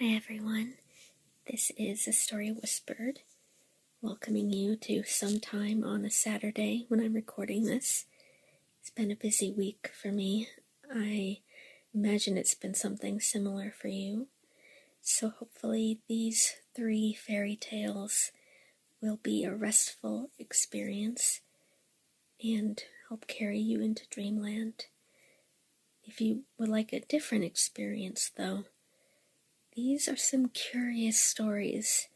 Hi everyone, this is A Story Whispered, welcoming you to sometime on a Saturday when I'm recording this. It's been a busy week for me. I imagine it's been something similar for you. So hopefully these 3 fairy tales will be a restful experience and help carry you into dreamland. If you would like a different experience though, these are some curious stories.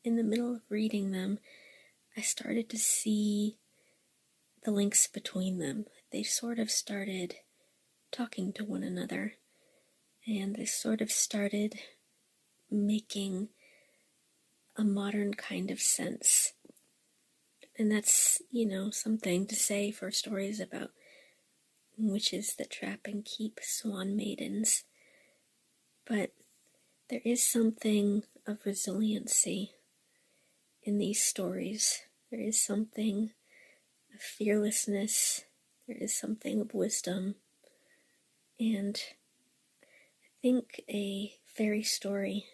In the middle of reading them, I started to see the links between them. They sort of started talking to one another, and they sort of started making a modern kind of sense. And that's, something to say for stories about witches that trap and keep Swan Maidens. But there is something of resiliency in these stories. There is something of fearlessness. There is something of wisdom. And I think a fairy story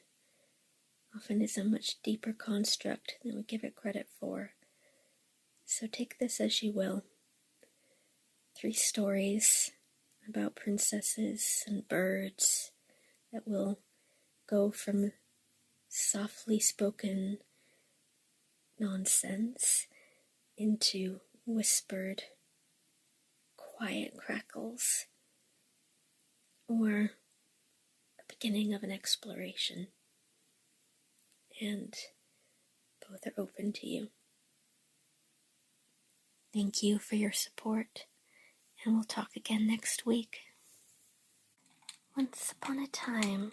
often is a much deeper construct than we give it credit for. So take this as you will. 3 stories about princesses and birds that will go from softly spoken nonsense into whispered, quiet crackles, or the beginning of an exploration. And both are open to you. Thank you for your support, and we'll talk again next week. Once upon a time,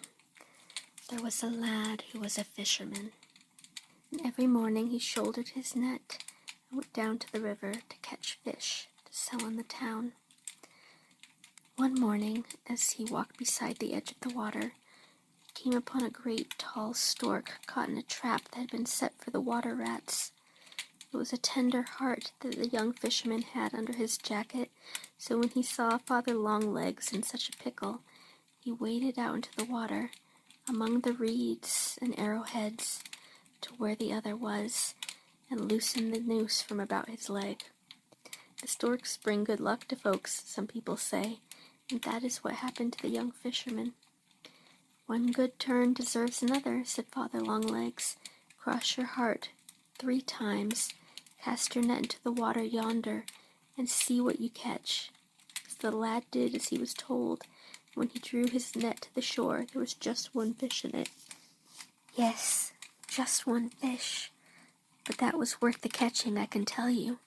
there was a lad who was a fisherman. And every morning he shouldered his net and went down to the river to catch fish to sell in the town. One morning, as he walked beside the edge of the water, he came upon a great tall stork caught in a trap that had been set for the water rats. It was a tender heart that the young fisherman had under his jacket, so when he saw Father Longlegs in such a pickle, he waded out into the water, among the reeds and arrowheads, to where the other was, and loosened the noose from about his leg. The storks bring good luck to folks, some people say, and that is what happened to the young fisherman. One good turn deserves another, said Father Longlegs. Cross your heart 3 times, cast your net into the water yonder, and see what you catch. So the lad did as he was told. When he drew his net to the shore, there was just 1 fish in it. Yes, just 1 fish, but that was worth the catching, I can tell you.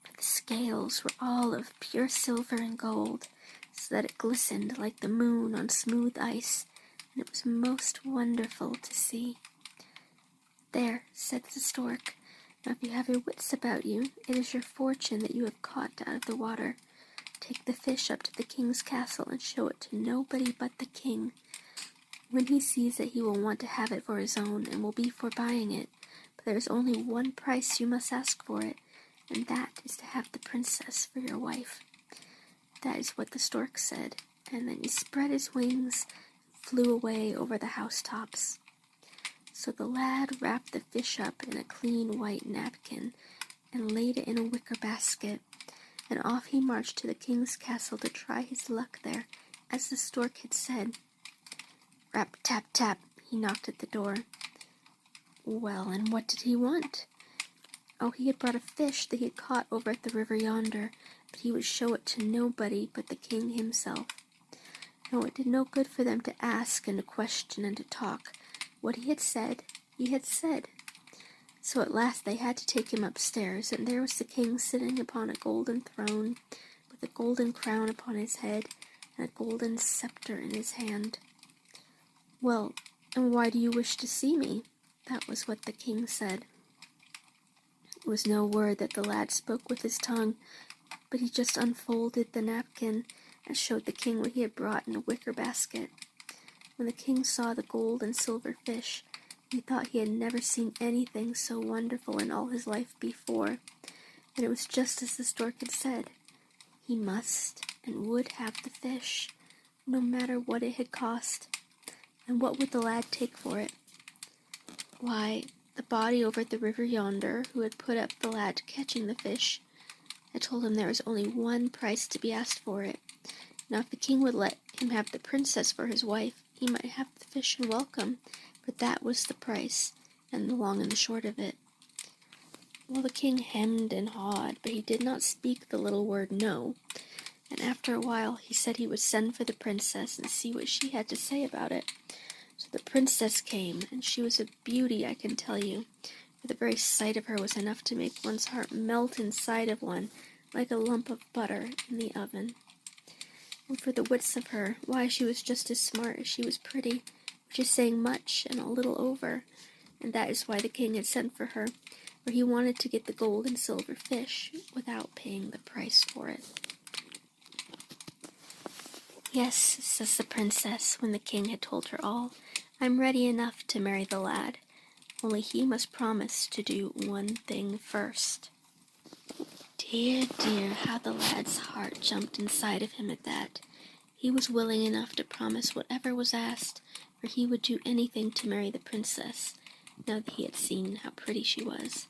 For the scales were all of pure silver and gold, so that it glistened like the moon on smooth ice, and it was most wonderful to see. There, said the stork, now if you have your wits about you, it is your fortune that you have caught out of the water. Take the fish up to the king's castle and show it to nobody but the king. When he sees it, he will want to have it for his own, and will be for buying it. But there is only 1 price you must ask for it, and that is to have the princess for your wife. That is what the stork said, and then he spread his wings and flew away over the housetops. So the lad wrapped the fish up in a clean white napkin and laid it in a wicker basket, and off he marched to the king's castle to try his luck there, as the stork had said. Rap, tap, tap, he knocked at the door. Well, and what did he want? Oh, he had brought a fish that he had caught over at the river yonder, but he would show it to nobody but the king himself. No, it did no good for them to ask and to question and to talk. What he had said, he had said. So at last they had to take him upstairs, and there was the king sitting upon a golden throne, with a golden crown upon his head, and a golden scepter in his hand. Well, and why do you wish to see me? That was what the king said. It was no word that the lad spoke with his tongue, but he just unfolded the napkin and showed the king what he had brought in a wicker basket. When the king saw the gold and silver fish, he thought he had never seen anything so wonderful in all his life before, and it was just as the stork had said. He must and would have the fish, no matter what it had cost. And what would the lad take for it? Why, the body over at the river yonder, who had put up the lad to catching the fish, had told him there was only one price to be asked for it. Now if the king would let him have the princess for his wife, he might have the fish and welcome, but that was the price, and the long and the short of it. Well, the king hemmed and hawed, but he did not speak the little word no, and after a while he said he would send for the princess and see what she had to say about it. So the princess came, and she was a beauty, I can tell you, for the very sight of her was enough to make one's heart melt inside of one like a lump of butter in the oven. And for the wits of her, why, she was just as smart as she was pretty, which is saying much and a little over, and that is why the king had sent for her, for he wanted to get the gold and silver fish without paying the price for it. Yes, says the princess, when the king had told her all, I'm ready enough to marry the lad, only he must promise to do one thing first. Dear, dear, how the lad's heart jumped inside of him at that. He was willing enough to promise whatever was asked, for he would do anything to marry the princess, now that he had seen how pretty she was.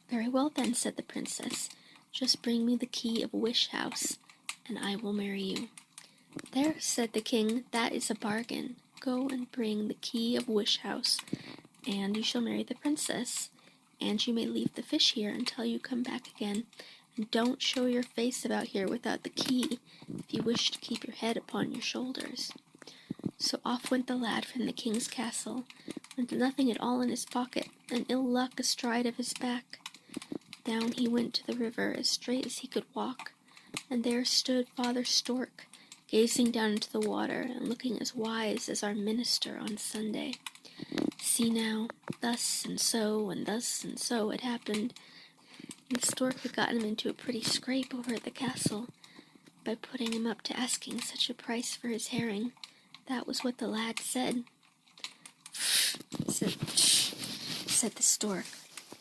Very well then, said the princess, just bring me the key of Wish House, and I will marry you. There, said the king, that is a bargain. Go and bring the key of Wish House, and you shall marry the princess. And you may leave the fish here until you come back again, and don't show your face about here without the key, if you wish to keep your head upon your shoulders. So off went the lad from the king's castle, with nothing at all in his pocket, and ill luck astride of his back. Down he went to the river as straight as he could walk, and there stood Father Stork, gazing down into the water and looking as wise as our minister on Sunday. See now, thus and so it happened, and the stork had gotten him into a pretty scrape over at the castle by putting him up to asking such a price for his herring. That was what the lad said. said the stork.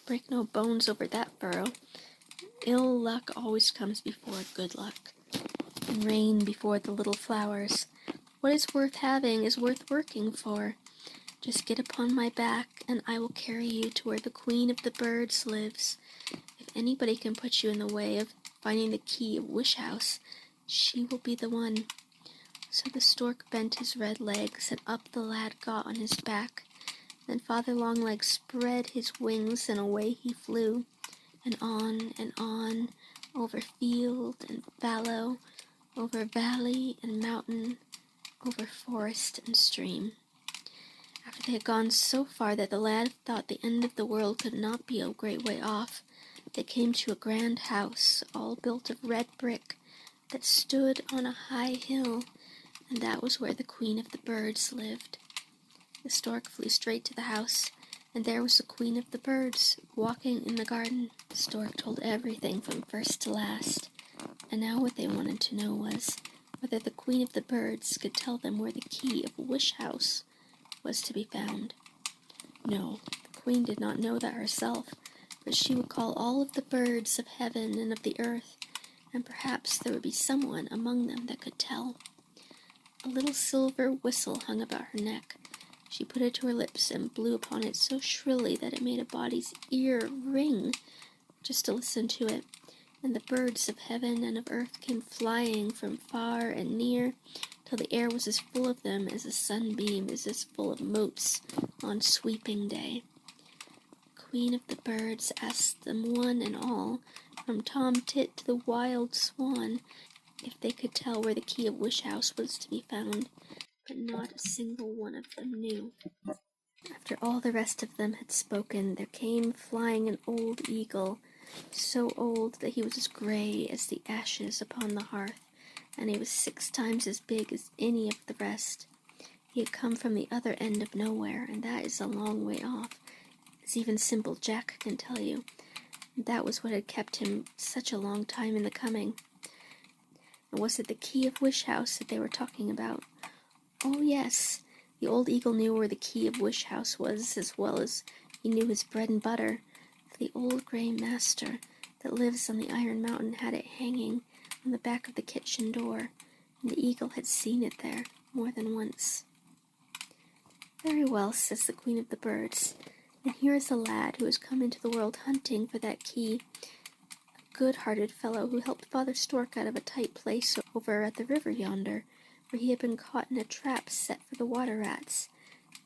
Break no bones over that burrow. Ill luck always comes before good luck, and rain before the little flowers. What is worth having is worth working for. Just get upon my back, and I will carry you to where the queen of the birds lives. If anybody can put you in the way of finding the key of Wish House, she will be the one. So the stork bent his red legs, and up the lad got on his back. Then Father Longlegs spread his wings, and away he flew, and on, over field and fallow, over valley and mountain, over forest and stream. After they had gone so far that the lad thought the end of the world could not be a great way off, they came to a grand house, all built of red brick, that stood on a high hill, and that was where the queen of the birds lived. The stork flew straight to the house, and there was the queen of the birds, walking in the garden. The stork told everything from first to last, and now what they wanted to know was whether the queen of the birds could tell them where the key of Wish House was to be found. No, the queen did not know that herself, but she would call all of the birds of heaven and of the earth, and perhaps there would be someone among them that could tell. A little silver whistle hung about her neck. She put it to her lips and blew upon it so shrilly that it made a body's ear ring just to listen to it, and the birds of heaven and of earth came flying from far and near, till the air was as full of them as a sunbeam is as full of motes on sweeping day. The queen of the birds asked them one and all, from Tom Tit to the wild swan, if they could tell where the key of Wish House was to be found, but not a single one of them knew. After all the rest of them had spoken, there came flying an old eagle, so old that he was as gray as the ashes upon the hearth, and he was 6 times as big as any of the rest. He had come from the other end of nowhere, and that is a long way off, as even simple Jack can tell you. And that was what had kept him such a long time in the coming. And was it the key of Wish House that they were talking about? Oh yes, the old eagle knew where the key of Wish House was as well as he knew his bread and butter. The old gray master that lives on the Iron Mountain had it hanging on the back of the kitchen door, and the eagle had seen it there more than once. "Very well," says the Queen of the Birds. "And here is a lad who has come into the world hunting for that key, a good-hearted fellow who helped Father Stork out of a tight place over at the river yonder, where he had been caught in a trap set for the water rats.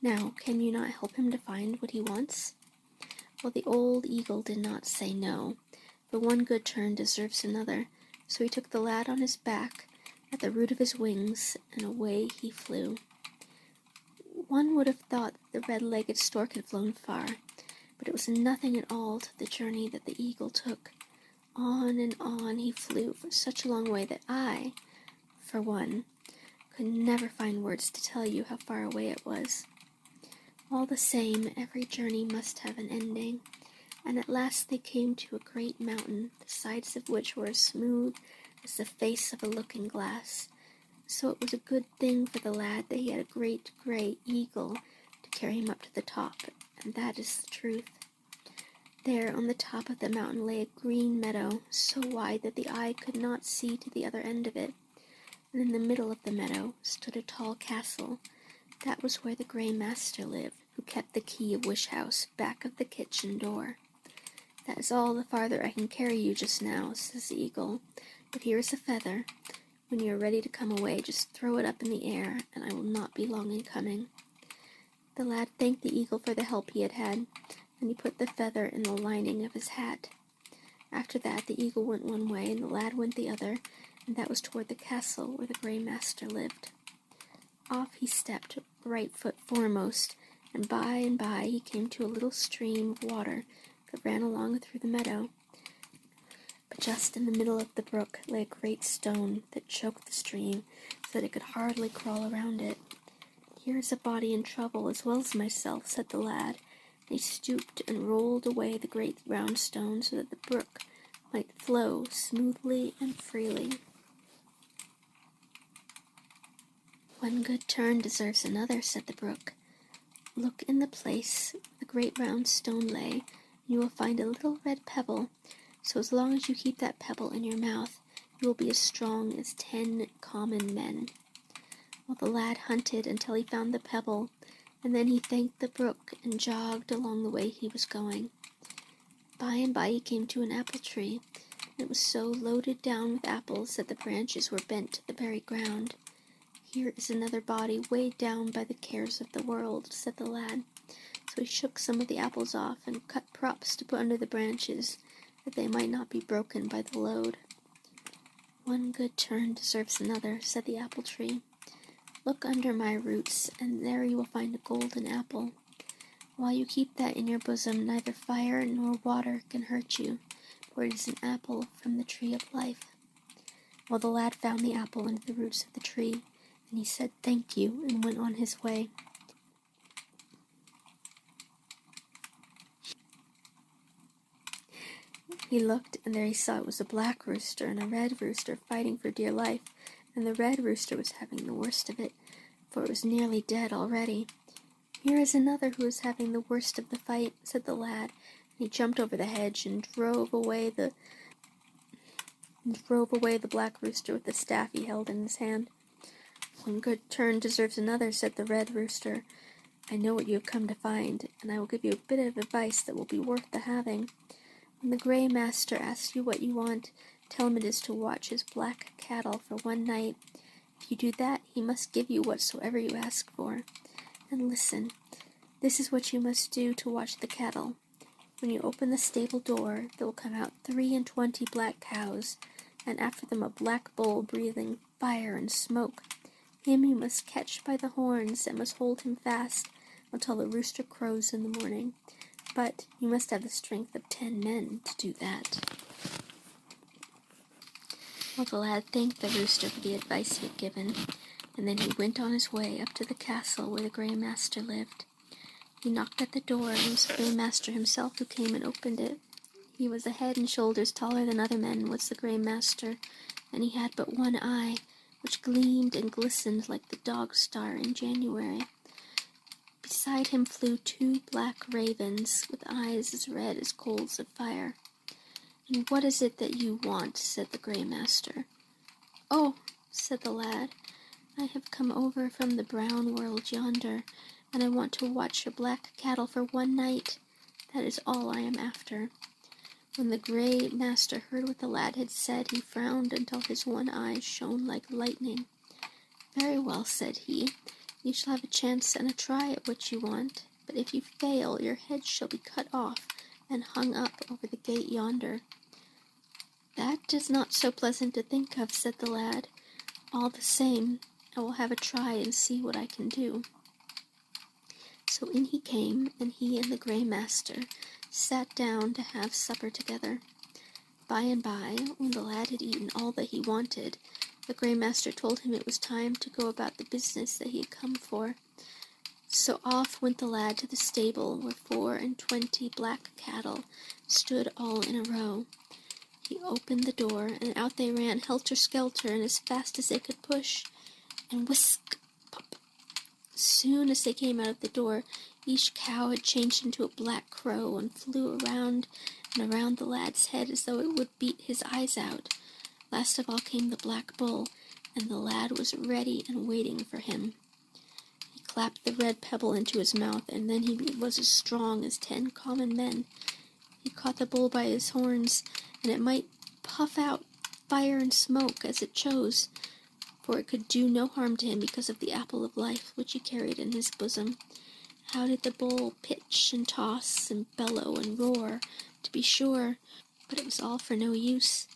Now, can you not help him to find what he wants?" Well, the old eagle did not say no, but one good turn deserves another, so he took the lad on his back, at the root of his wings, and away he flew. One would have thought the red-legged stork had flown far, but it was nothing at all to the journey that the eagle took. On and on he flew for such a long way that I, for one, could never find words to tell you how far away it was. All the same, every journey must have an ending, and at last they came to a great mountain, the sides of which were as smooth as the face of a looking-glass. So it was a good thing for the lad that he had a great gray eagle to carry him up to the top, and that is the truth. There on the top of the mountain lay a green meadow, so wide that the eye could not see to the other end of it, and in the middle of the meadow stood a tall castle. That was where the Grey Master lived, who kept the key of Wish House back of the kitchen door. "That is all the farther I can carry you just now," says the eagle, "but here is a feather. When you are ready to come away, just throw it up in the air, and I will not be long in coming." The lad thanked the eagle for the help he had had, and he put the feather in the lining of his hat. After that, the eagle went one way, and the lad went the other, and that was toward the castle where the Grey Master lived. Off he stepped, right foot foremost, and by he came to a little stream of water that ran along through the meadow. But just in the middle of the brook lay a great stone that choked the stream so that it could hardly crawl around it. "Here is a body in trouble as well as myself," said the lad, and he stooped and rolled away the great round stone so that the brook might flow smoothly and freely. "One good turn deserves another," said the brook. "Look in the place where the great round stone lay, and you will find a little red pebble. So as long as you keep that pebble in your mouth, you will be as strong as 10 common men." Well, the lad hunted until he found the pebble, and then he thanked the brook and jogged along the way he was going. By and by he came to an apple tree, and it was so loaded down with apples that the branches were bent to the very ground. "Here is another body weighed down by the cares of the world," said the lad. So he shook some of the apples off and cut props to put under the branches, that they might not be broken by the load. "One good turn deserves another," said the apple tree. "Look under my roots, and there you will find a golden apple. While you keep that in your bosom, neither fire nor water can hurt you, for it is an apple from the tree of life." Well, the lad found the apple under the roots of the tree, and he said thank you and went on his way. He looked, and there he saw it was a black rooster and a red rooster fighting for dear life, and the red rooster was having the worst of it, for it was nearly dead already. "Here is another who is having the worst of the fight," said the lad, and he jumped over the hedge and drove away the black rooster with the staff he held in his hand. "One good turn deserves another," said the red rooster. "I know what you have come to find, and I will give you a bit of advice that will be worth the having. When the Grey Master asks you what you want, tell him it is to watch his black cattle for one night. If you do that, he must give you whatsoever you ask for. And listen, this is what you must do to watch the cattle. When you open the stable door, there will come out 23 black cows, and after them a black bull breathing fire and smoke. Him you must catch by the horns and must hold him fast until the rooster crows in the morning. But you must have the strength of 10 men to do that." Well, the lad thanked the rooster for the advice he had given, and then he went on his way up to the castle where the Grey Master lived. He knocked at the door, and it was the Grey Master himself who came and opened it. He was a head and shoulders taller than other men, was the Grey Master, and he had but one eye, which gleamed and glistened like the dog star in January. Beside him flew 2 black ravens, with eyes as red as coals of fire. "And what is it that you want?" said the Grey Master. "Oh," said the lad, "I have come over from the brown world yonder, and I want to watch your black cattle for one night. That is all I am after." When the gray master heard what the lad had said, he frowned until his one eye shone like lightning. "Very well," said he, "you shall have a chance and a try at what you want, but if you fail, your head shall be cut off and hung up over the gate yonder." "That is not so pleasant to think of," said the lad. "All the same, I will have a try and see what I can do." So in he came, and he and the gray master sat down to have supper together. By and by, when the lad had eaten all that he wanted, the gray master told him it was time to go about the business that he had come for. So off went the lad to the stable, where 24 black cattle stood all in a row. He opened the door, and out they ran helter-skelter and as fast as they could push, and whisk, pop. Soon as they came out of the door, each cow had changed into a black crow and flew around and around the lad's head as though it would beat his eyes out. Last of all came the black bull, and the lad was ready and waiting for him. He clapped the red pebble into his mouth, and then he was as strong as 10 common men. He caught the bull by his horns, and it might puff out fire and smoke as it chose, for it could do no harm to him because of the apple of life which he carried in his bosom. How did the bull pitch and toss and bellow and roar, to be sure, but it was all for no use.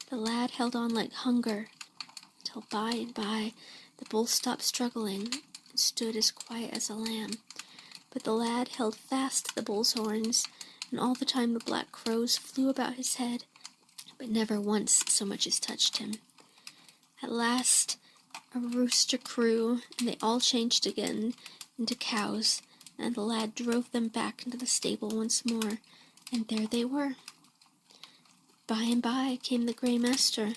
The lad held on like hunger, till by and by the bull stopped struggling and stood as quiet as a lamb. But the lad held fast to the bull's horns, and all the time the black crows flew about his head, but never once so much as touched him. At last a rooster crew, and they all changed again into cows, and the lad drove them back into the stable once more, and there they were. By and by came the gray master.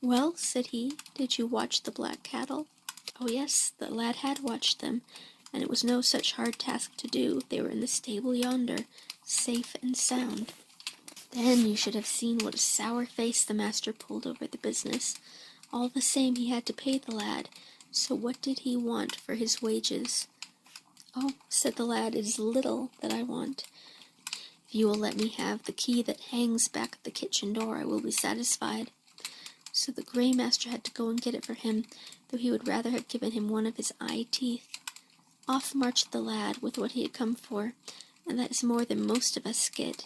"Well," said he, "did you watch the black cattle?" Oh yes, the lad had watched them, and it was no such hard task to do. They were in the stable yonder, safe and sound. Then you should have seen what a sour face the master pulled over the business. All the same, he had to pay the lad, so what did he want for his wages? "Oh," said the lad, "it is little that I want. If you will let me have the key that hangs back at the kitchen door, I will be satisfied." So the gray master had to go and get it for him, though he would rather have given him one of his eye teeth. Off marched the lad with what he had come for, and that is more than most of us get.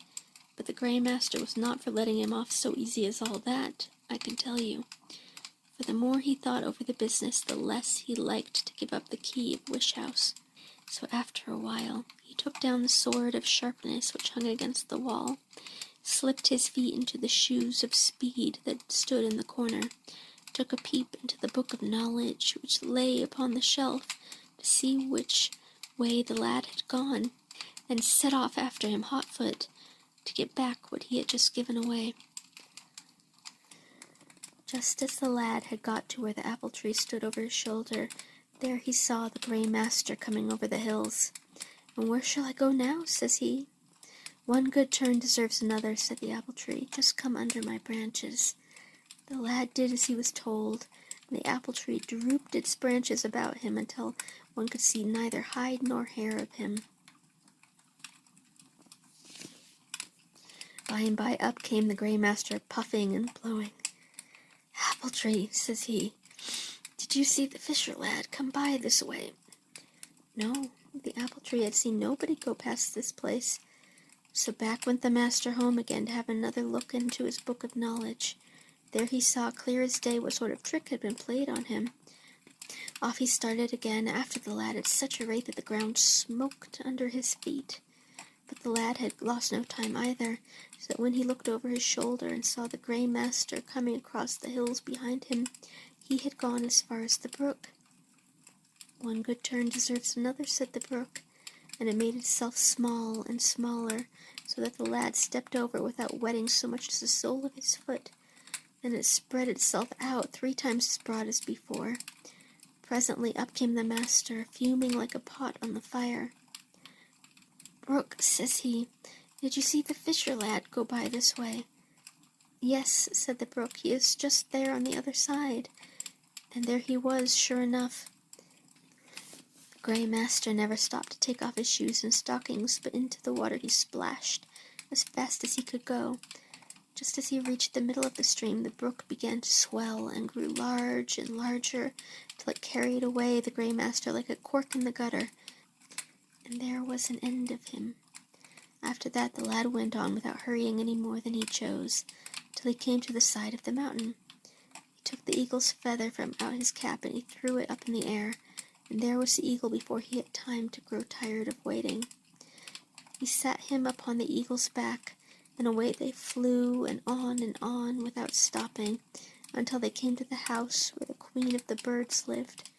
But the gray master was not for letting him off so easy as all that, I can tell you. For the more he thought over the business, the less he liked to give up the key of Wish House. So after a while, he took down the sword of sharpness which hung against the wall, slipped his feet into the shoes of speed that stood in the corner, took a peep into the book of knowledge which lay upon the shelf to see which way the lad had gone, and set off after him hot-foot to get back what he had just given away. Just as the lad had got to where the apple tree stood over his shoulder, there he saw the gray master coming over the hills. "And where shall I go now?" says he. "One good turn deserves another," said the apple tree. "Just come under my branches." The lad did as he was told, and the apple tree drooped its branches about him until one could see neither hide nor hair of him. By and by up came the gray master, puffing and blowing. "Apple tree," says he, "did you see the fisher lad come by this way?" No, the apple tree had seen nobody go past this place. So back went the master home again to have another look into his book of knowledge. There he saw clear as day what sort of trick had been played on him. Off he started again after the lad at such a rate that the ground smoked under his feet. But the lad had lost no time either, so that when he looked over his shoulder and saw the gray master coming across the hills behind him, he had gone as far as the brook. "One good turn deserves another," said the brook, and it made itself small and smaller, so that the lad stepped over without wetting so much as the sole of his foot. Then it spread itself out 3 times as broad as before. Presently up came the master, fuming like a pot on the fire. "Brook," says he, "did you see the fisher lad go by this way?" "Yes," said the brook, "he is just there on the other side." And there he was, sure enough. Grey Master never stopped to take off his shoes and stockings, but into the water he splashed as fast as he could go. Just as he reached the middle of the stream, the brook began to swell and grew large and larger till it carried away the Grey Master like a cork in the gutter, and there was an end of him. After that the lad went on without hurrying any more than he chose, till he came to the side of the mountain. He took the eagle's feather from out his cap and he threw it up in the air, and there was the eagle before he had time to grow tired of waiting. He sat him upon the eagle's back, and away they flew and on without stopping, until they came to the house where the queen of the birds lived.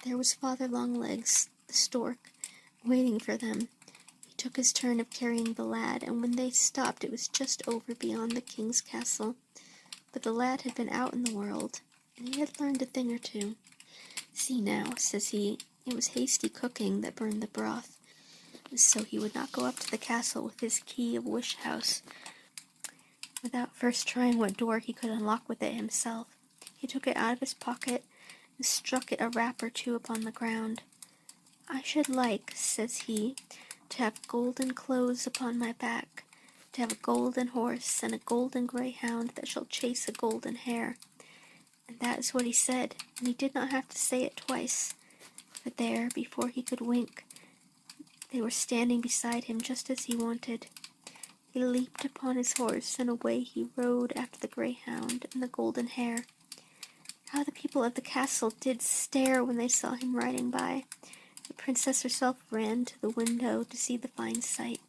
There was Father Longlegs, the stork, waiting for them. He took his turn of carrying the lad, and when they stopped it was just over beyond the king's castle. But the lad had been out in the world, and he had learned a thing or two. "See now," says he, "it was hasty cooking that burned the broth." So he would not go up to the castle with his key of wish house without first trying what door he could unlock with it himself. He took it out of his pocket and struck it a rap or two upon the ground. "I should like," says he, "to have golden clothes upon my back, to have a golden horse and a golden greyhound that shall chase a golden hare." And that is what he said, and he did not have to say it twice, for there, before he could wink, they were standing beside him just as he wanted. He leaped upon his horse, and away he rode after the greyhound and the golden hare. How the people of the castle did stare when they saw him riding by! The princess herself ran to the window to see the fine sight,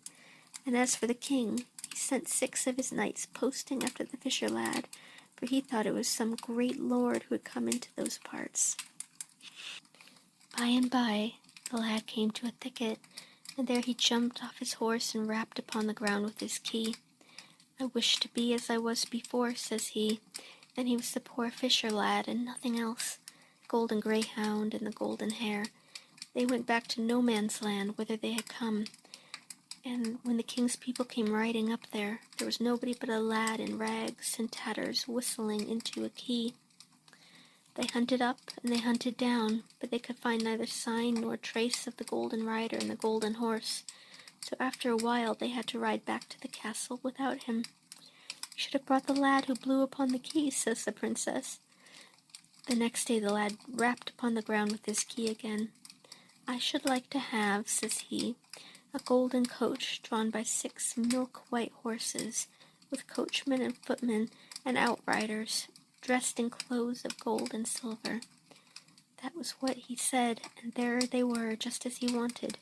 and as for the king, he sent 6 of his knights posting after the fisher lad, for he thought it was some great lord who had come into those parts. By and by, the lad came to a thicket, and there he jumped off his horse and rapped upon the ground with his key. "I wish to be as I was before," says he, and he was the poor fisher lad and nothing else. Golden greyhound and the golden hare, they went back to no man's land whither they had come, and when the king's people came riding up there was nobody but a lad in rags and tatters whistling into a key. They hunted up and they hunted down, but they could find neither sign nor trace of the golden rider and the golden horse, so after a while they had to ride back to the castle without him. "You should have brought the lad who blew upon the key," says the princess. The next day the lad rapped upon the ground with his key again. "I should like to have," says he, "a golden coach drawn by 6 milk-white horses, with coachmen and footmen and outriders, dressed in clothes of gold and silver." That was what he said, and there they were, just as he wanted.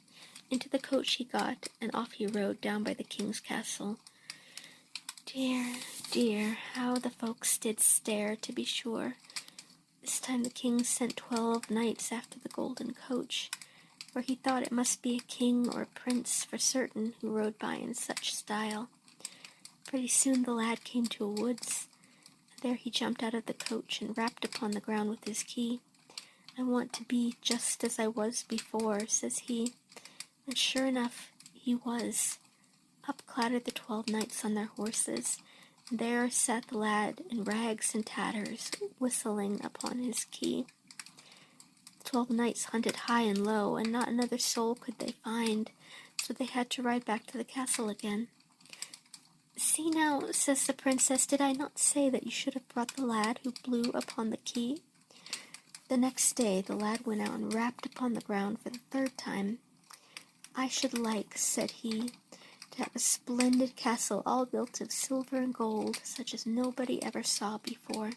Into the coach he got, and off he rode down by the king's castle. Dear, dear, how the folks did stare, to be sure. This time the king sent 12 knights after the golden coach, for he thought it must be a king or a prince for certain who rode by in such style. Pretty soon the lad came to a woods. There he jumped out of the coach and rapped upon the ground with his key. "I want to be just as I was before," says he. And sure enough, he was. Up clattered the 12 knights on their horses, and there sat the lad in rags and tatters, whistling upon his key. The 12 knights hunted high and low, and not another soul could they find, so they had to ride back to the castle again. "See now," says the princess, "did I not say that you should have brought the lad who blew upon the key?" The next day the lad went out and rapped upon the ground for the 3rd time. "I should like," said he, "to have a splendid castle all built of silver and gold, such as nobody ever saw before."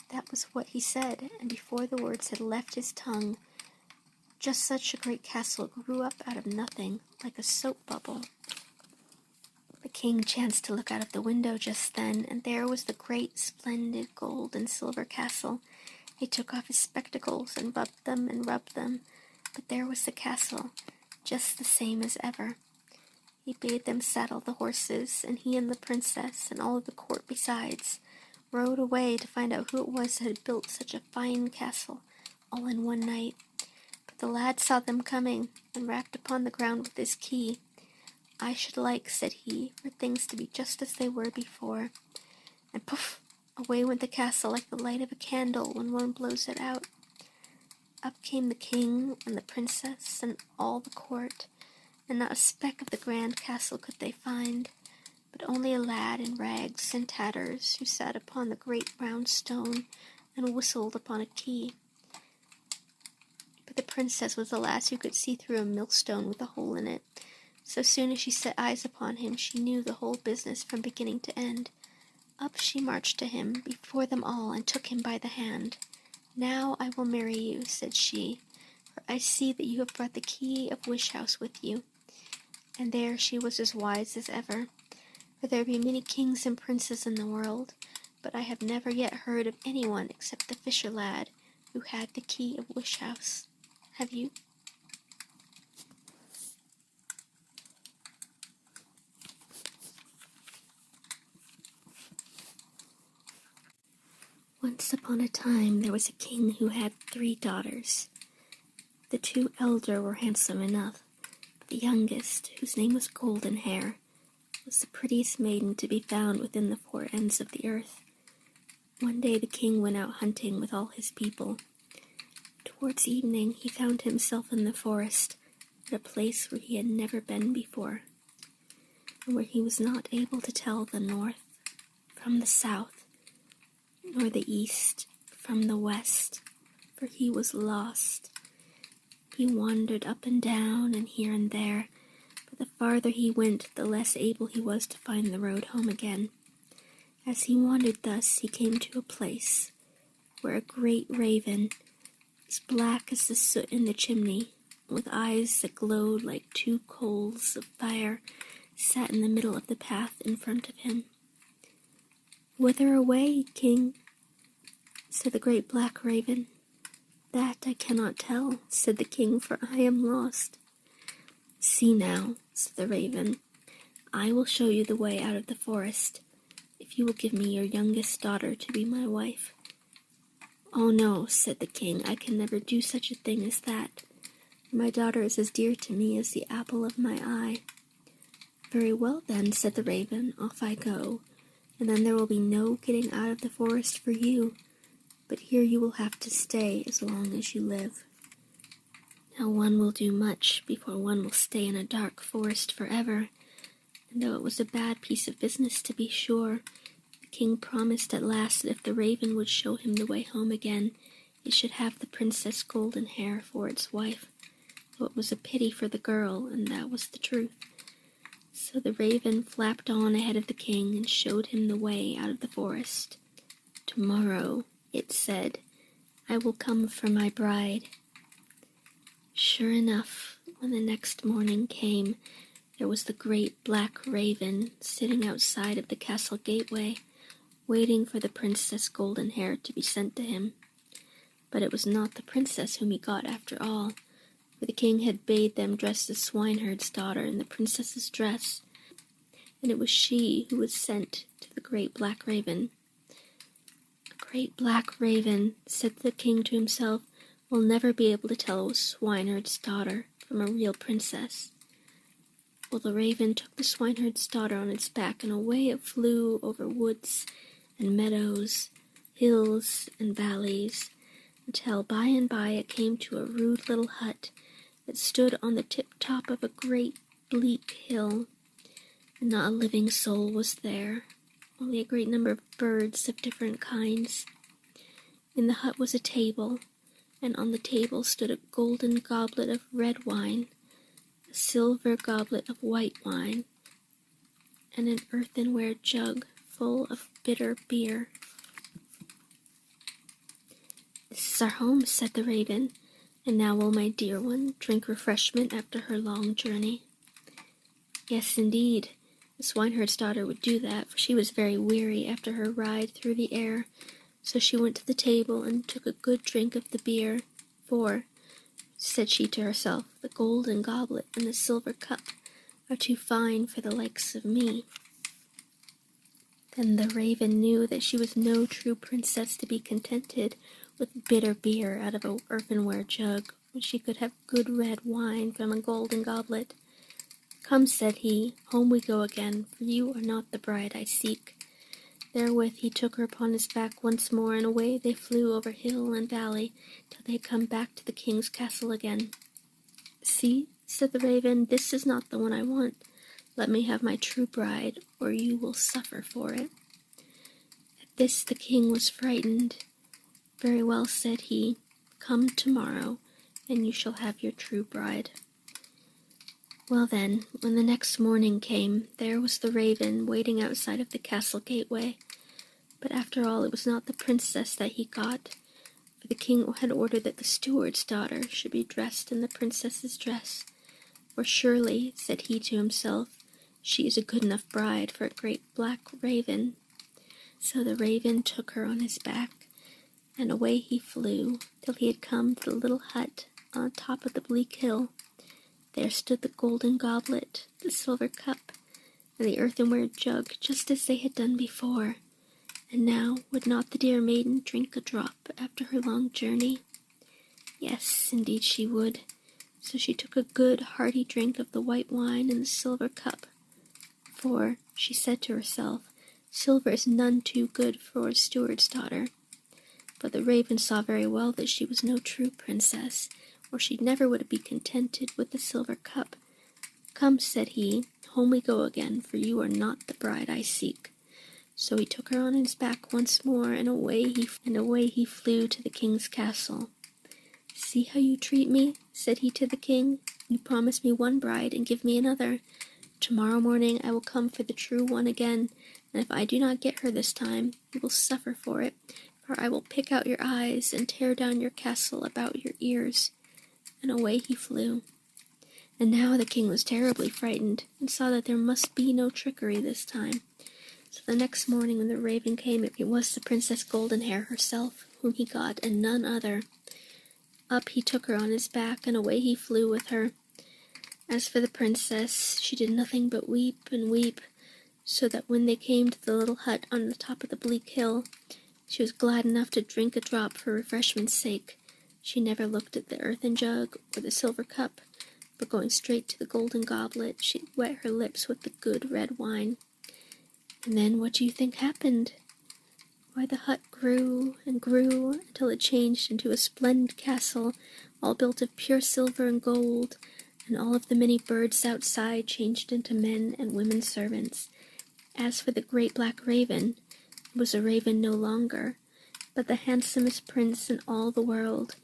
That was what he said, and before the words had left his tongue, just such a great castle grew up out of nothing, like a soap bubble. The king chanced to look out of the window just then, and there was the great, splendid gold and silver castle. He took off his spectacles and rubbed them, but there was the castle, just the same as ever. He bade them saddle the horses, and he and the princess, and all of the court besides, rode away to find out who it was that had built such a fine castle, all in one night. But the lad saw them coming, and rapped upon the ground with his key. "I should like," said he, "for things to be just as they were before." And poof! Away went the castle like the light of a candle when one blows it out. Up came the king and the princess and all the court, and not a speck of the grand castle could they find, but only a lad in rags and tatters who sat upon the great round stone and whistled upon a key. But the princess was the lass who could see through a millstone with a hole in it. So soon as she set eyes upon him, she knew the whole business from beginning to end. Up she marched to him before them all and took him by the hand. "Now I will marry you," said she, "for I see that you have brought the key of Wish House with you." And there she was as wise as ever, for there be many kings and princes in the world, but I have never yet heard of anyone except the fisher lad who had the key of Wish House. Have you? Once upon a time there was a king who had 3 daughters. The 2 elder were handsome enough, but the youngest, whose name was Golden Hair, was the prettiest maiden to be found within the 4 ends of the earth. One day the king went out hunting with all his people. Towards evening he found himself in the forest, at a place where he had never been before, and where he was not able to tell the north from the south, nor the east from the west, for he was lost. He wandered up and down and here and there, but the farther he went, the less able he was to find the road home again. As he wandered thus, he came to a place where a great raven, as black as the soot in the chimney, with eyes that glowed like 2 coals of fire, sat in the middle of the path in front of him. "Whither away, king?" said the great black raven. "That I cannot tell," said the king, "for I am lost." "See now," said the raven, "I will show you the way out of the forest, if you will give me your youngest daughter to be my wife." "Oh no," said the king, "I can never do such a thing as that. My daughter is as dear to me as the apple of my eye." "Very well then," said the raven, "off I go, and then there will be no getting out of the forest for you, but here you will have to stay as long as you live." Now one will do much before one will stay in a dark forest forever, and though it was a bad piece of business to be sure, the king promised at last that if the raven would show him the way home again, it should have the Princess Golden Hair for its wife, though it was a pity for the girl, and that was the truth. So the raven flapped on ahead of the king and showed him the way out of the forest. "Tomorrow," it said, "I will come for my bride." Sure enough, when the next morning came, there was the great black raven sitting outside of the castle gateway, waiting for the Princess Golden Hair to be sent to him. But it was not the princess whom he got after all, for the king had bade them dress the swineherd's daughter in the princess's dress, and it was she who was sent to the great black raven. "A great black raven," said the king to himself, "will never be able to tell a swineherd's daughter from a real princess." Well, the raven took the swineherd's daughter on its back, and away it flew over woods and meadows, hills and valleys, until by and by it came to a rude little hut that stood on the tip-top of a great bleak hill, and not a living soul was there, only a great number of birds of different kinds. In the hut was a table, and on the table stood a golden goblet of red wine, a silver goblet of white wine, and an earthenware jug full of bitter beer. "This is our home," said the raven, "and now will my dear one drink refreshment after her long journey." Yes, indeed, the swineherd's daughter would do that, for she was very weary after her ride through the air, so she went to the table and took a good drink of the beer, for, said she to herself, "the golden goblet and the silver cup are too fine for the likes of me." Then the raven knew that she was no true princess to be contented with bitter beer out of an earthenware jug, when she could have good red wine from a golden goblet. "Come," said he, "home we go again, for you are not the bride I seek." Therewith he took her upon his back once more, and away they flew over hill and valley, till they had come back to the king's castle again. "See," said the raven, "this is not the one I want. Let me have my true bride, or you will suffer for it." At this the king was frightened. "Very well," said he, "come tomorrow, and you shall have your true bride." Well then, when the next morning came, there was the raven waiting outside of the castle gateway. But after all, it was not the princess that he got, for the king had ordered that the steward's daughter should be dressed in the princess's dress. For surely, said he to himself, she is a good enough bride for a great black raven. So the raven took her on his back, and away he flew, till he had come to the little hut on top of the bleak hill. There stood the golden goblet, the silver cup, and the earthenware jug, just as they had done before. And now would not the dear maiden drink a drop after her long journey? Yes, indeed she would. So she took a good hearty drink of the white wine in the silver cup. For, she said to herself, silver is none too good for a steward's daughter. But the raven saw very well that she was no true princess, or she never would be contented with the silver cup. "Come," said he, "home we go again, for you are not the bride I seek." So he took her on his back once more, and away he flew to the king's castle. "See how you treat me," said he to the king. "You promise me one bride and give me another. Tomorrow morning I will come for the true one again, and if I do not get her this time, you will suffer for it, for I will pick out your eyes and tear down your castle about your ears." And away he flew. And now the king was terribly frightened, and saw that there must be no trickery this time. So the next morning when the raven came, it was the Princess Goldenhair herself, whom he got, and none other. Up he took her on his back, and away he flew with her. As for the princess, she did nothing but weep and weep, so that when they came to the little hut on the top of the bleak hill, she was glad enough to drink a drop for refreshment's sake. She never looked at the earthen jug or the silver cup, but going straight to the golden goblet, she wet her lips with the good red wine. And then what do you think happened? Why, the hut grew and grew until it changed into a splendid castle, all built of pure silver and gold, and all of the many birds outside changed into men and women servants. As for the great black raven, it was a raven no longer, but the handsomest prince in all the world,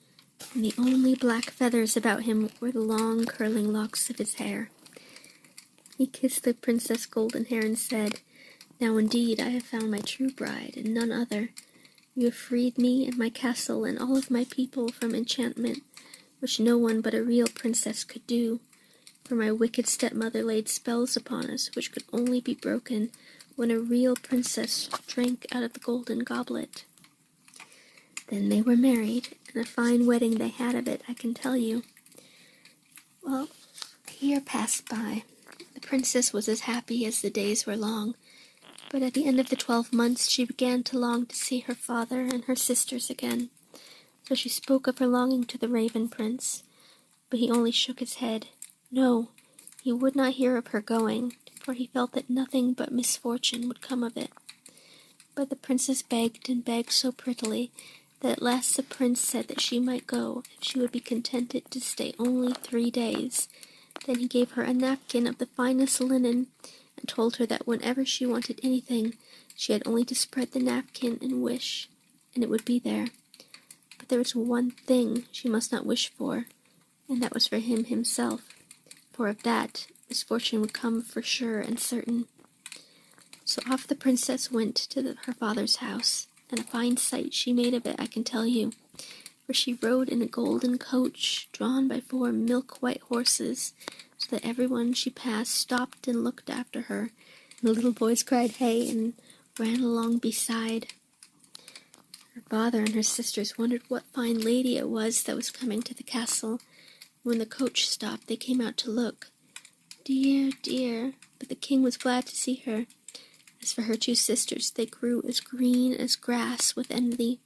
and the only black feathers about him were the long curling locks of his hair. He kissed the Princess Goldenhair and said, "Now indeed I have found my true bride, and none other. You have freed me and my castle and all of my people from enchantment, which no one but a real princess could do. For my wicked stepmother laid spells upon us, which could only be broken when a real princess drank out of the golden goblet." Then they were married, and a fine wedding they had of it, I can tell you. Well, a year passed by. The princess was as happy as the days were long, but at the end of the 12 months she began to long to see her father and her sisters again. So she spoke of her longing to the Raven Prince, but he only shook his head. No, he would not hear of her going, for he felt that nothing but misfortune would come of it. But the princess begged and begged so prettily that at last the prince said that she might go if she would be contented to stay only 3 days. Then he gave her a napkin of the finest linen, and told her that whenever she wanted anything, she had only to spread the napkin and wish, and it would be there. But there was one thing she must not wish for, and that was for him himself, for of that misfortune would come for sure and certain. So off the princess went to her father's house, and a fine sight she made of it, I can tell you, for she rode in a golden coach drawn by 4 milk-white horses, so that everyone she passed stopped and looked after her, and the little boys cried "Hey!" and ran along beside. Her father and her sisters wondered what fine lady it was that was coming to the castle. When the coach stopped, they came out to look. Dear, dear, but the king was glad to see her. As for her 2 sisters, they grew as green as grass with envy.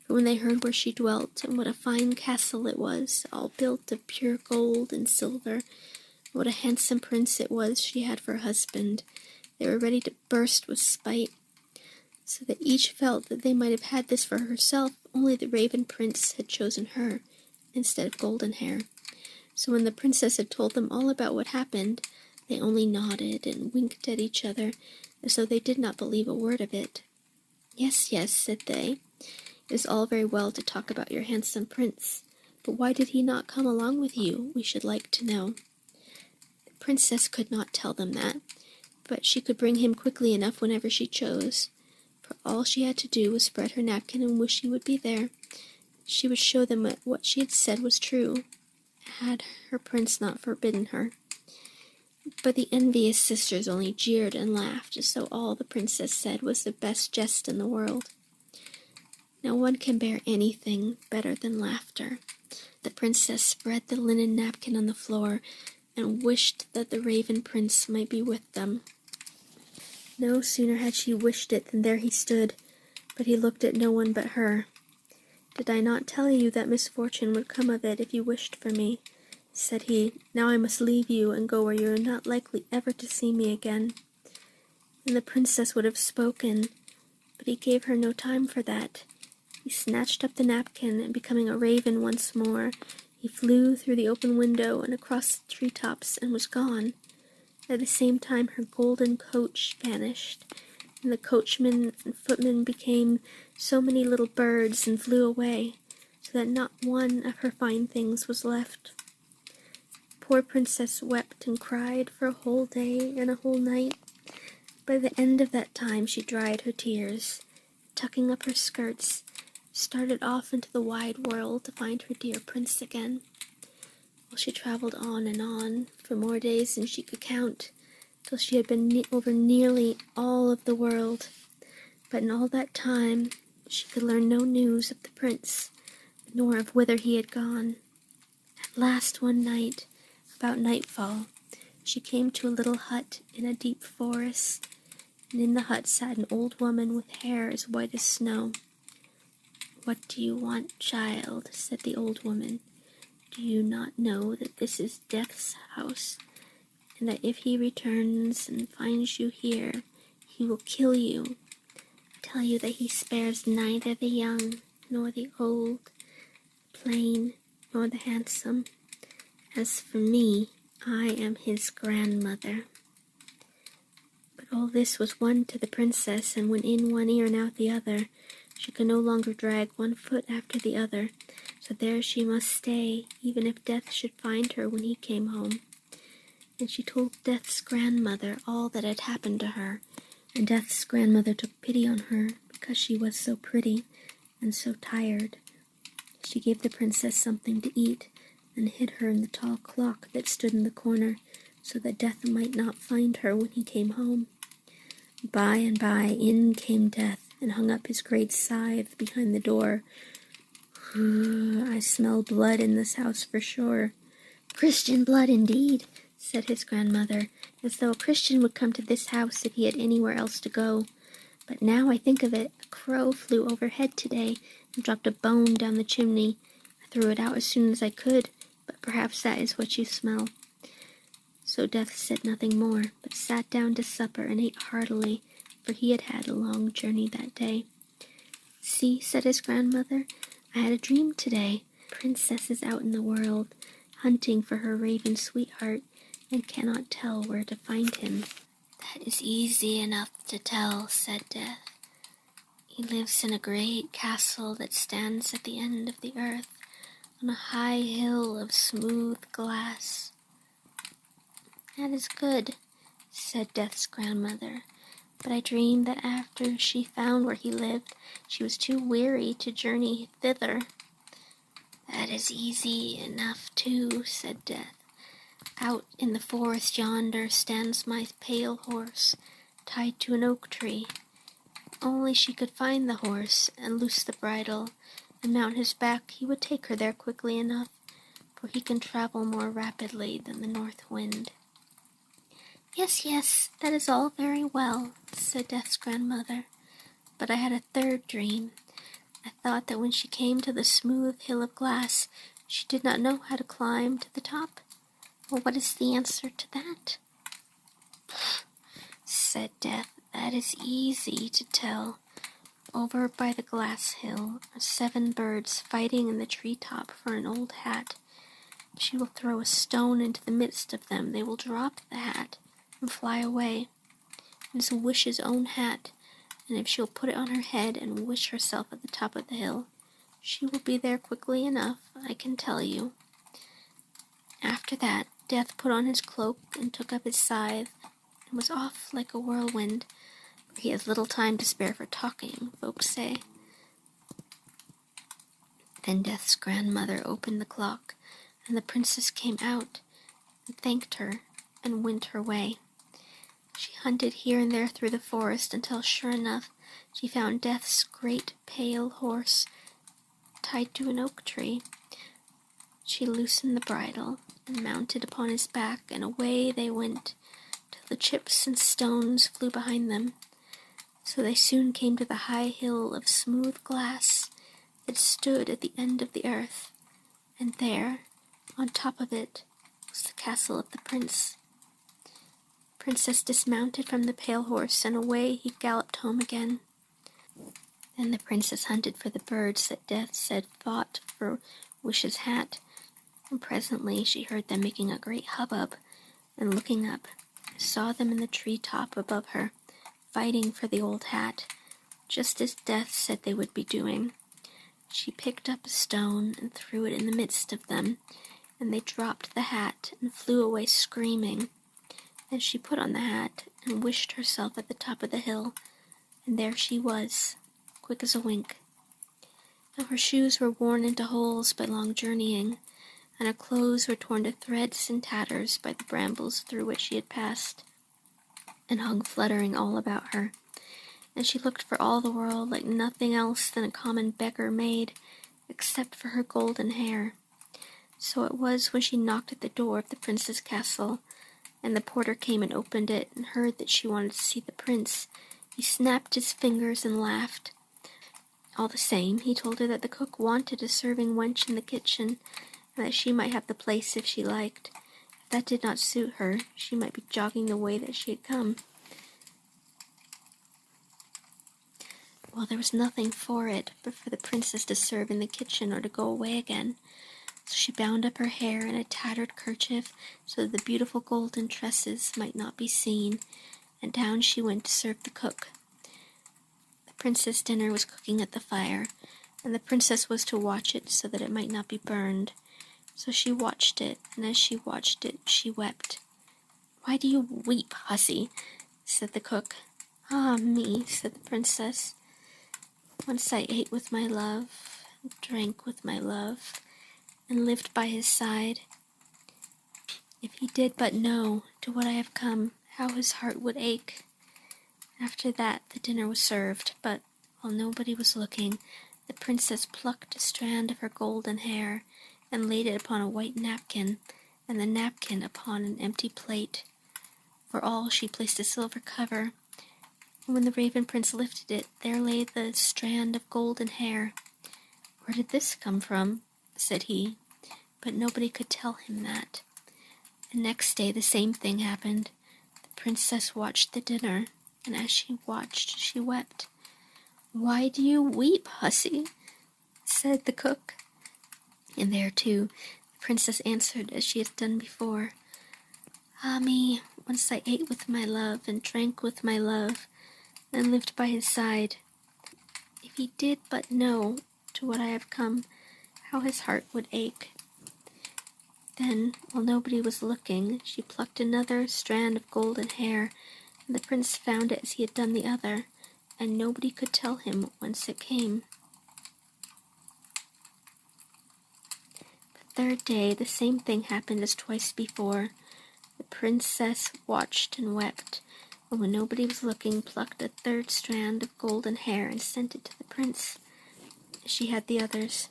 For when they heard where she dwelt, and what a fine castle it was, all built of pure gold and silver, and what a handsome prince it was she had for a husband, they were ready to burst with spite. so that each felt that they might have had this for herself, only the Raven Prince had chosen her instead of Golden Hair. So when the princess had told them all about what happened, they only nodded and winked at each other, as though they did not believe a word of it. "Yes, yes," said they. "It is all very well to talk about your handsome prince, but why did he not come along with you, we should like to know?" The princess could not tell them that, but she could bring him quickly enough whenever she chose, for all she had to do was spread her napkin and wish he would be there. She would show them that what she had said was true, had her prince not forbidden her. But the envious sisters only jeered and laughed, as though all the princess said was the best jest in the world. No one can bear anything better than laughter. The princess spread the linen napkin on the floor and wished that the Raven Prince might be with them. No sooner had she wished it than there he stood, but he looked at no one but her. "Did I not tell you that misfortune would come of it if you wished for me?" said he. "Now I must leave you and go where you are not likely ever to see me again." And the princess would have spoken, but he gave her no time for that. He snatched up the napkin, and becoming a raven once more, he flew through the open window and across the treetops and was gone. At the same time her golden coach vanished, and the coachman and footman became so many little birds and flew away, so that not one of her fine things was left. Poor princess wept and cried for a whole day and a whole night. By the end of that time she dried her tears, tucking up her skirts, started off into the wide world to find her dear prince again. Well, she traveled on and on for more days than she could count, till she had been over nearly all of the world. But in all that time she could learn no news of the prince, nor of whither he had gone. At last one night, about nightfall, she came to a little hut in a deep forest, and in the hut sat an old woman with hair as white as snow. "What do you want, child?" said the old woman. "Do you not know that this is Death's house, and that if he returns and finds you here, he will kill you? I tell you that he spares neither the young nor the old, the plain nor the handsome. As for me, I am his grandmother." But all this was one to the princess, and went in one ear and out the other. She could no longer drag one foot after the other, so there she must stay, even if Death should find her when he came home. And she told Death's grandmother all that had happened to her, and Death's grandmother took pity on her because she was so pretty and so tired. She gave the princess something to eat, and hid her in the tall clock that stood in the corner, so that Death might not find her when he came home. By and by in came Death, and hung up his great scythe behind the door. "I smell blood in this house for sure." "Christian blood indeed," said his grandmother, "as though a Christian would come to this house if he had anywhere else to go. But now I think of it, a crow flew overhead today and dropped a bone down the chimney. I threw it out as soon as I could, but perhaps that is what you smell." So Death said nothing more, but sat down to supper and ate heartily, for he had had a long journey that day. "See," said his grandmother, "I had a dream today. The princess is out in the world, hunting for her raven sweetheart, and cannot tell where to find him." "That is easy enough to tell," said Death. "He lives in a great castle that stands at the end of the earth, on a high hill of smooth glass." "That is good," said Death's grandmother, "but I dreamed that after she found where he lived, she was too weary to journey thither." "That is easy enough too," said Death. "Out in the forest yonder stands my pale horse, tied to an oak tree. If only she could find the horse, and loose the bridle, and mount his back, he would take her there quickly enough, for he can travel more rapidly than the north wind." "Yes, yes, that is all very well," said Death's grandmother, "but I had a third dream. I thought that when she came to the smooth hill of glass, she did not know how to climb to the top. Well, what is the answer to that?" "Said Death, "that is easy to tell. over by the glass hill are 7 birds fighting in the treetop for an old hat. If she will throw a stone into the midst of them, they will drop the hat and fly away. It is a wish's own hat, and if she will put it on her head and wish herself at the top of the hill, she will be there quickly enough, I can tell you. After that, Death put on his cloak and took up his scythe, and was off like a whirlwind, for he has little time to spare for talking, folks say. Then Death's grandmother opened the clock, and the princess came out, and thanked her, and went her way. She hunted here and there through the forest until, sure enough, she found Death's great pale horse tied to an oak tree. She loosened the bridle and mounted upon his back, and away they went, till the chips and stones flew behind them. So they soon came to the high hill of smooth glass that stood at the end of the earth, and there, on top of it, was the castle of the prince. The princess dismounted from the pale horse, and away he galloped home again. Then the princess hunted for the birds that Death said fought for Wish's hat, and presently she heard them making a great hubbub, and looking up, saw them in the tree-top above her, fighting for the old hat, just as Death said they would be doing. She picked up a stone and threw it in the midst of them, and they dropped the hat and flew away screaming. Then she put on the hat and wished herself at the top of the hill, and there she was, quick as a wink. Now her shoes were worn into holes by long journeying, and her clothes were torn to threads and tatters by the brambles through which she had passed, and hung fluttering all about her, and she looked for all the world like nothing else than a common beggar maid, except for her golden hair. So it was when she knocked at the door of the prince's castle, and the porter came and opened it, and heard that she wanted to see the prince, he snapped his fingers and laughed. All the same, he told her that the cook wanted a serving wench in the kitchen, and that she might have the place if she liked. If that did not suit her, she might be jogging the way that she had come. Well, there was nothing for it but for the princess to serve in the kitchen or to go away again. So she bound up her hair in a tattered kerchief so that the beautiful golden tresses might not be seen, and down she went to serve the cook. The princess' dinner was cooking at the fire, and the princess was to watch it so that it might not be burned. So she watched it, and as she watched it, she wept. "Why do you weep, hussy?" said the cook. "Ah, me," said the princess. "Once I ate with my love, and drank with my love, and lived by his side. If he did but know to what I have come, how his heart would ache." After that the dinner was served, but while nobody was looking, the princess plucked a strand of her golden hair, and laid it upon a white napkin, and the napkin upon an empty plate. For all she placed a silver cover, and when the Raven Prince lifted it, there lay the strand of golden hair. "Where did this come from?" said he, but nobody could tell him that. The next day the same thing happened. The princess watched the dinner, and as she watched, she wept. "Why do you weep, hussy?" said the cook. And there, too, the princess answered as she had done before. "Ah, me, once I ate with my love, and drank with my love, and lived by his side. If he did but know to what I have come, how his heart would ache." Then, while nobody was looking, she plucked another strand of golden hair, and the prince found it as he had done the other, and nobody could tell him whence it came. The third day, the same thing happened as twice before. The princess watched and wept, and when nobody was looking, plucked a third strand of golden hair and sent it to the prince, as she had the others.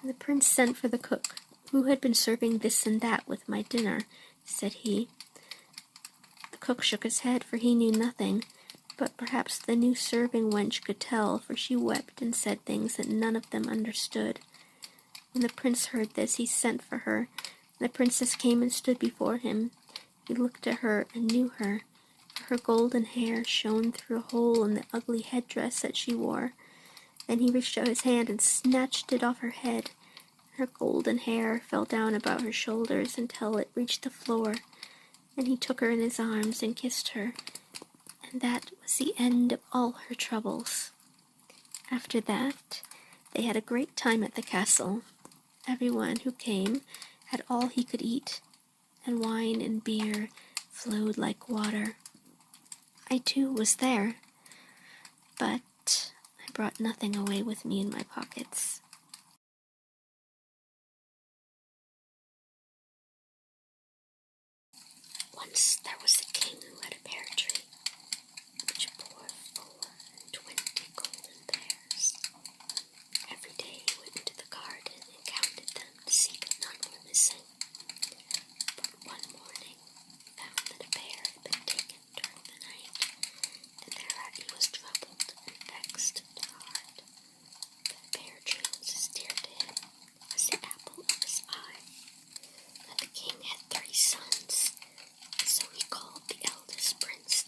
And the prince sent for the cook. "Who had been serving this and that with my dinner?" said he. The cook shook his head, for he knew nothing, but perhaps the new serving wench could tell, for she wept and said things that none of them understood. When the prince heard this, he sent for her, and the princess came and stood before him. He looked at her and knew her, for Her golden hair shone through a hole in the ugly headdress that she wore. Then he reached out his hand and snatched it off her head. Her golden hair fell down about her shoulders until it reached the floor. And he took her in his arms and kissed her. And that was the end of all her troubles. After that, they had a great time at the castle. Everyone who came had all he could eat, and wine and beer flowed like water. I too was there, but I brought nothing away with me in my pockets. Once there was a king who had a pear tree, which bore 420 golden pears. Every day he went into the garden and counted them to see that none were missing. But one morning he found that a pear had been taken during the night, and thereat he was troubled and vexed to heart. For the pear tree was as dear to him as the apple of his eye. Now the king had 3 sons, so he called the eldest prince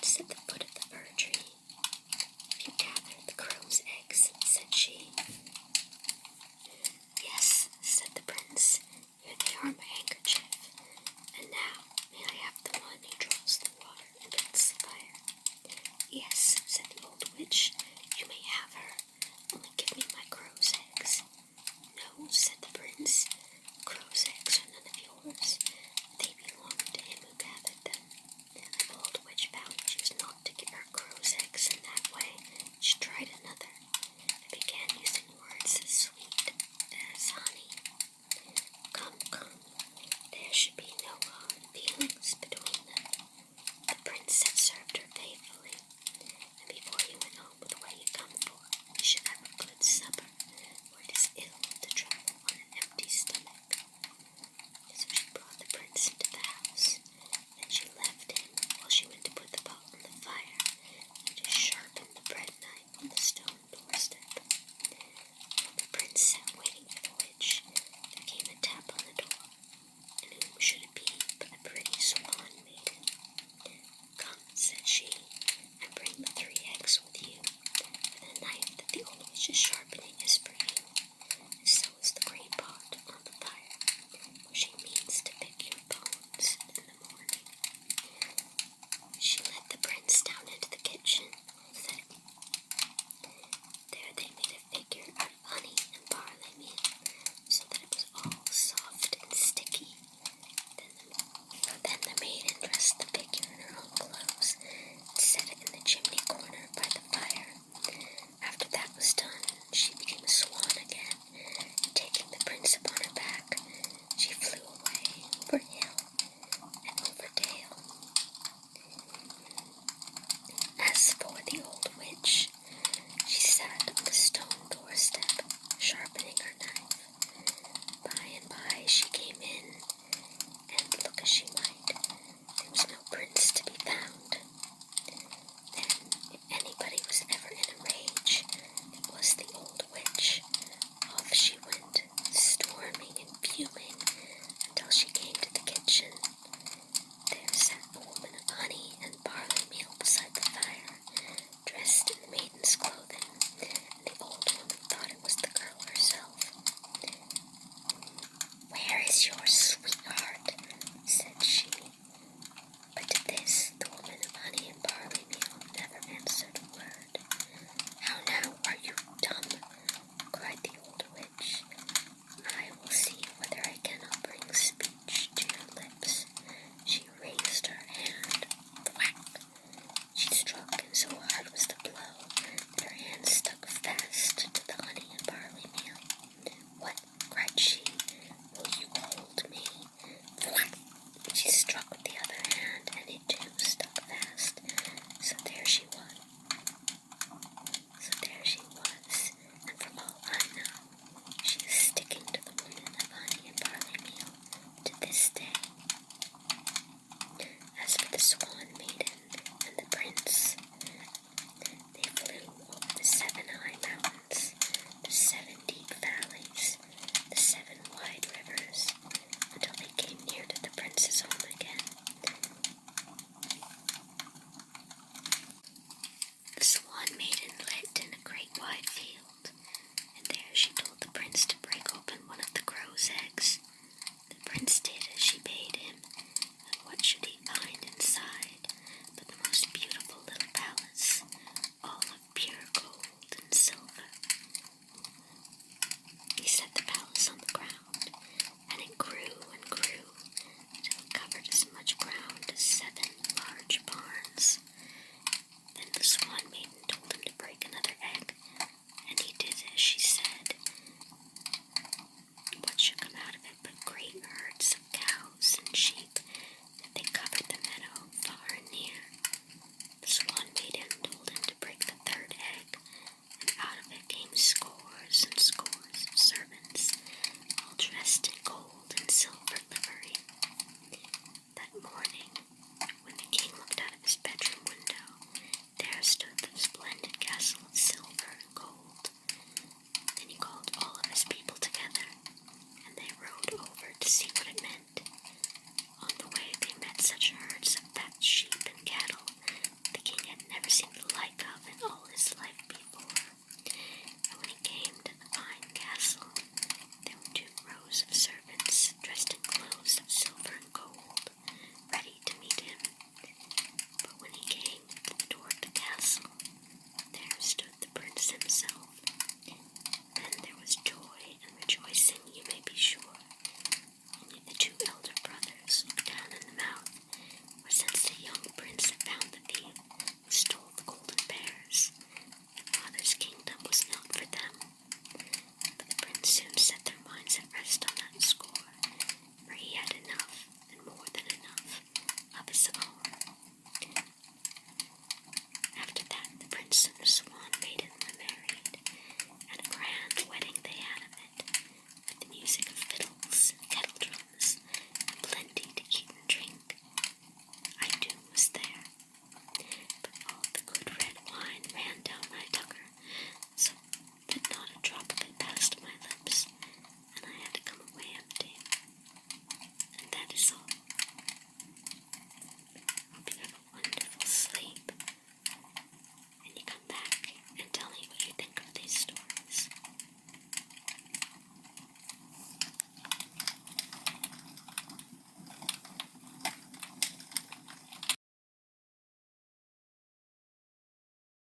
said the Buddha.